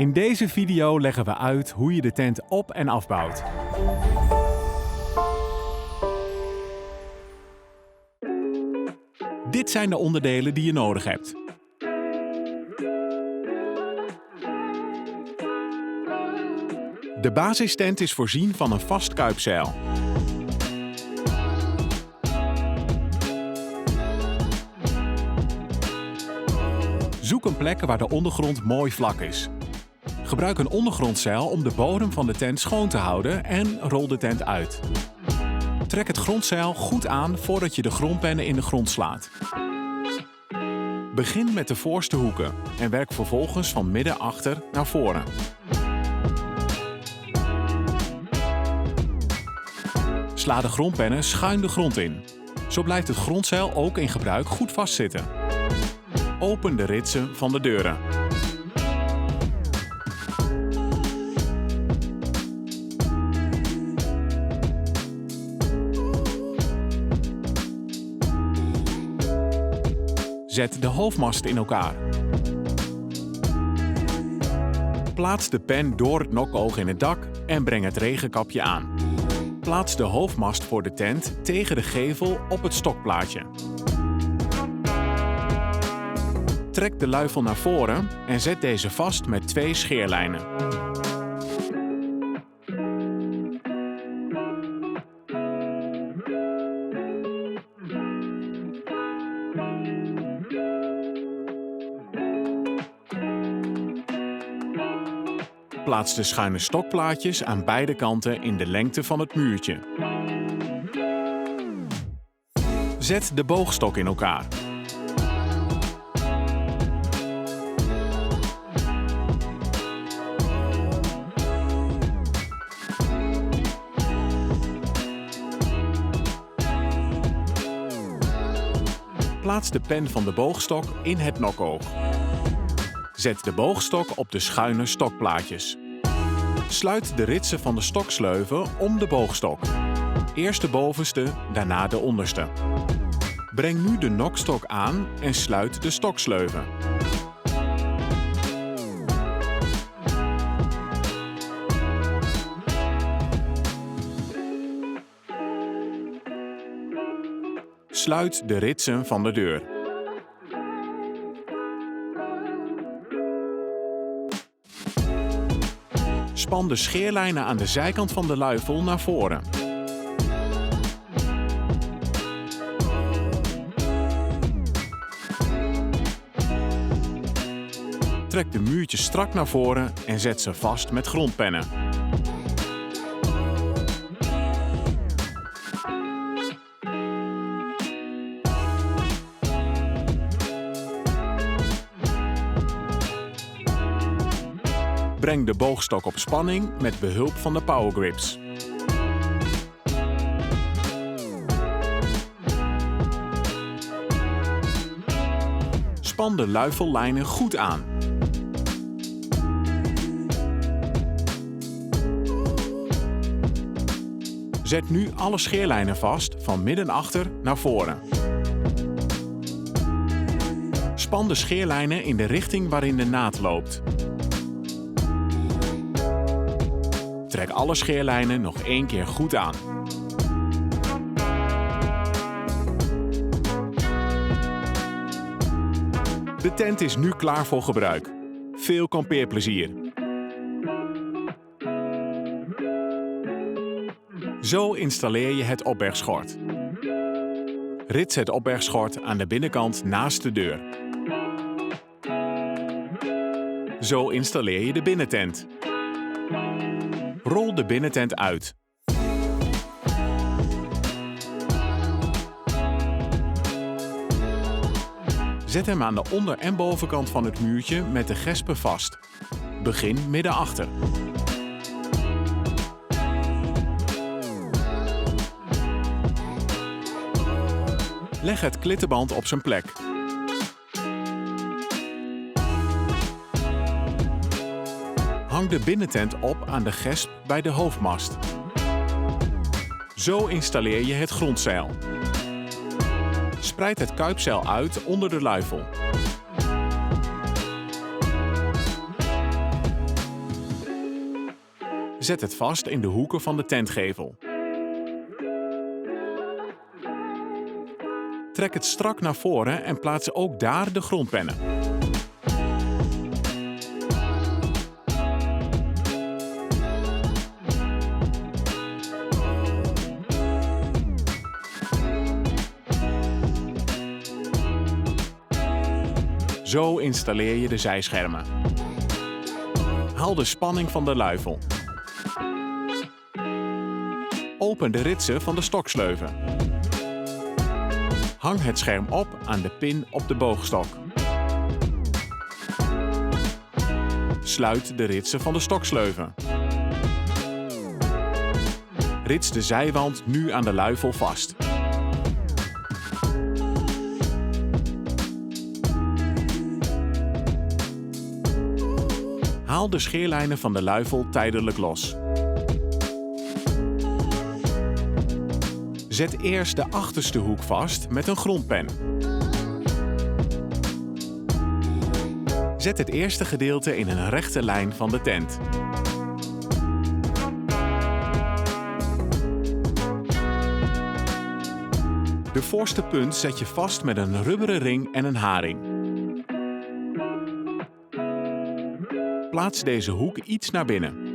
In deze video leggen we uit hoe je de tent op- en afbouwt. Dit zijn de onderdelen die je nodig hebt. De basistent is voorzien van een vast kuipzeil. Zoek een plek waar de ondergrond mooi vlak is. Gebruik een ondergrondzeil om de bodem van de tent schoon te houden en rol de tent uit. Trek het grondzeil goed aan voordat je de grondpennen in de grond slaat. Begin met de voorste hoeken en werk vervolgens van midden achter naar voren. Sla de grondpennen schuin de grond in. Zo blijft het grondzeil ook in gebruik goed vastzitten. Open de ritsen van de deuren. Zet de hoofdmast in elkaar. Plaats de pen door het nokoog in het dak en breng het regenkapje aan. Plaats de hoofdmast voor de tent tegen de gevel op het stokplaatje. Trek de luifel naar voren en zet deze vast met 2 scheerlijnen. Plaats de schuine stokplaatjes aan beide kanten in de lengte van het muurtje. Zet de boogstok in elkaar. Plaats de pen van de boogstok in het nokoog. Zet de boogstok op de schuine stokplaatjes. Sluit de ritsen van de stoksleuven om de boogstok. Eerst de bovenste, daarna de onderste. Breng nu de nokstok aan en sluit de stoksleuven. Sluit de ritsen van de deur. Span de scheerlijnen aan de zijkant van de luifel naar voren. Trek de muurtjes strak naar voren en zet ze vast met grondpennen. Breng de boogstok op spanning met behulp van de powergrips. Span de luifellijnen goed aan. Zet nu alle scheerlijnen vast van midden achter naar voren. Span de scheerlijnen in de richting waarin de naad loopt. Trek alle scheerlijnen nog 1 keer goed aan. De tent is nu klaar voor gebruik. Veel kampeerplezier! Zo installeer je het opbergschort. Rits het opbergschort aan de binnenkant naast de deur. Zo installeer je de binnentent. Rol de binnentent uit. Zet hem aan de onder- en bovenkant van het muurtje met de gespen vast. Begin midden achter. Leg het klittenband op zijn plek. Hang de binnentent op aan de gesp bij de hoofdmast. Zo installeer je het grondzeil. Spreid het kuipzeil uit onder de luifel. Zet het vast in de hoeken van de tentgevel. Trek het strak naar voren en plaats ook daar de grondpennen. Zo installeer je de zijschermen. Haal de spanning van de luifel. Open de ritsen van de stoksleuven. Hang het scherm op aan de pin op de boogstok. Sluit de ritsen van de stoksleuven. Rits de zijwand nu aan de luifel vast. Haal de scheerlijnen van de luifel tijdelijk los. Zet eerst de achterste hoek vast met een grondpen. Zet het eerste gedeelte in een rechte lijn van de tent. De voorste punt zet je vast met een rubberen ring en een haring. Plaats deze hoek iets naar binnen.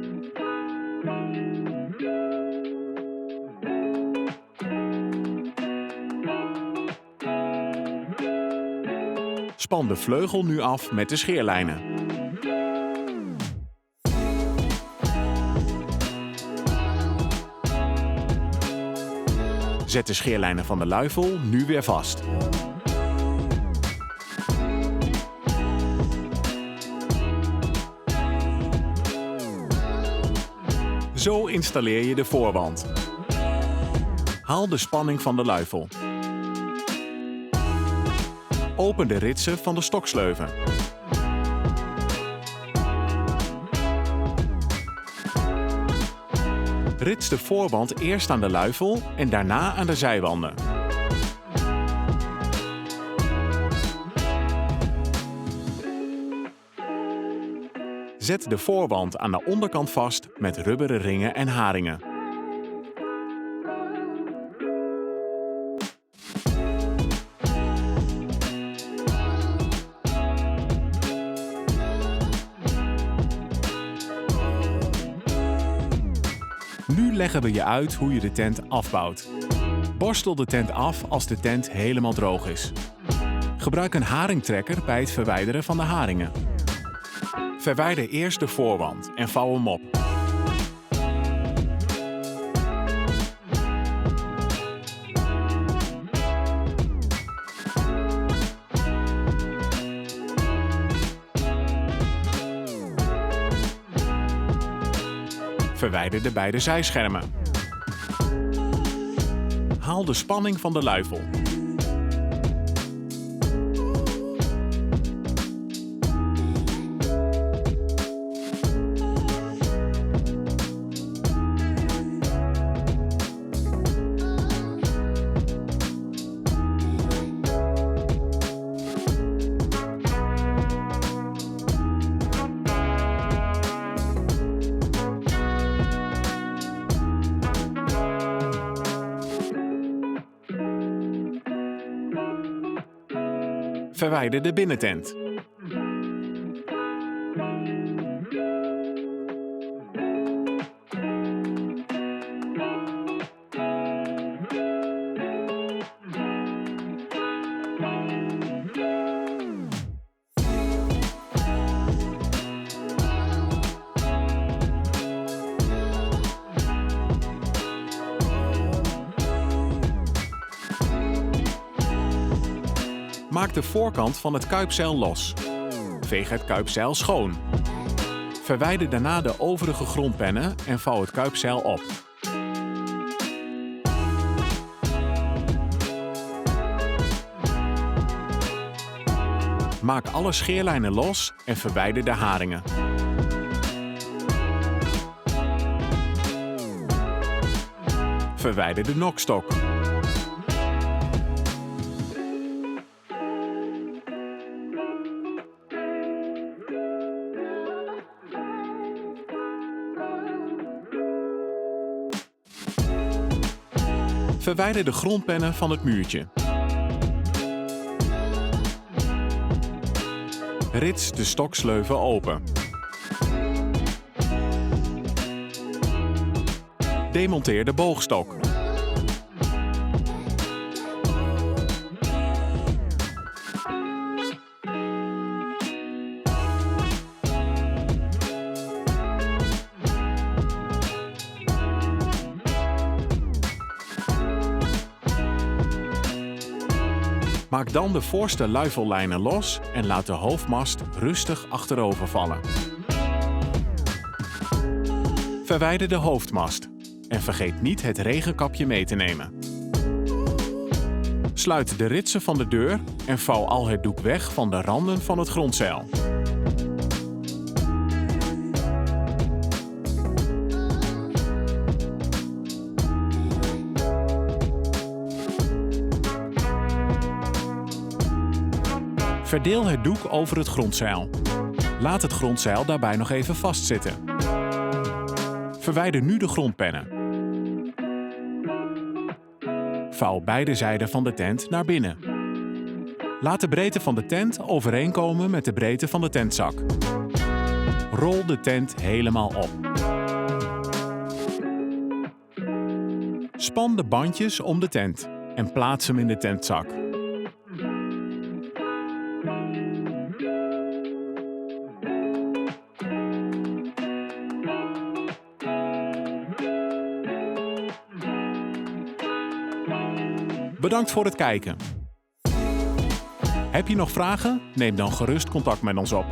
Span de vleugel nu af met de scheerlijnen. Zet de scheerlijnen van de luifel nu weer vast. Zo installeer je de voorwand. Haal de spanning van de luifel. Open de ritsen van de stoksleuven. Rits de voorwand eerst aan de luifel en daarna aan de zijwanden. Zet de voorwand aan de onderkant vast met rubberen ringen en haringen. Nu leggen we je uit hoe je de tent afbouwt. Borstel de tent af als de tent helemaal droog is. Gebruik een haringtrekker bij het verwijderen van de haringen. Verwijder eerst de voorwand en vouw hem op. Verwijder de beide zijschermen. Haal de spanning van de luifel. Verwijder de binnentent. Maak de voorkant van het kuipzeil los. Veeg het kuipzeil schoon. Verwijder daarna de overige grondpennen en vouw het kuipzeil op. Maak alle scheerlijnen los en verwijder de haringen. Verwijder de nokstok. Verwijder de grondpennen van het muurtje. Rits de stoksleuven open. Demonteer de boogstok. Maak dan de voorste luifellijnen los en laat de hoofdmast rustig achterover vallen. Verwijder de hoofdmast en vergeet niet het regenkapje mee te nemen. Sluit de ritsen van de deur en vouw al het doek weg van de randen van het grondzeil. Verdeel het doek over het grondzeil. Laat het grondzeil daarbij nog even vastzitten. Verwijder nu de grondpennen. Vouw beide zijden van de tent naar binnen. Laat de breedte van de tent overeenkomen met de breedte van de tentzak. Rol de tent helemaal op. Span de bandjes om de tent en plaats hem in de tentzak. Bedankt voor het kijken. Heb je nog vragen? Neem dan gerust contact met ons op.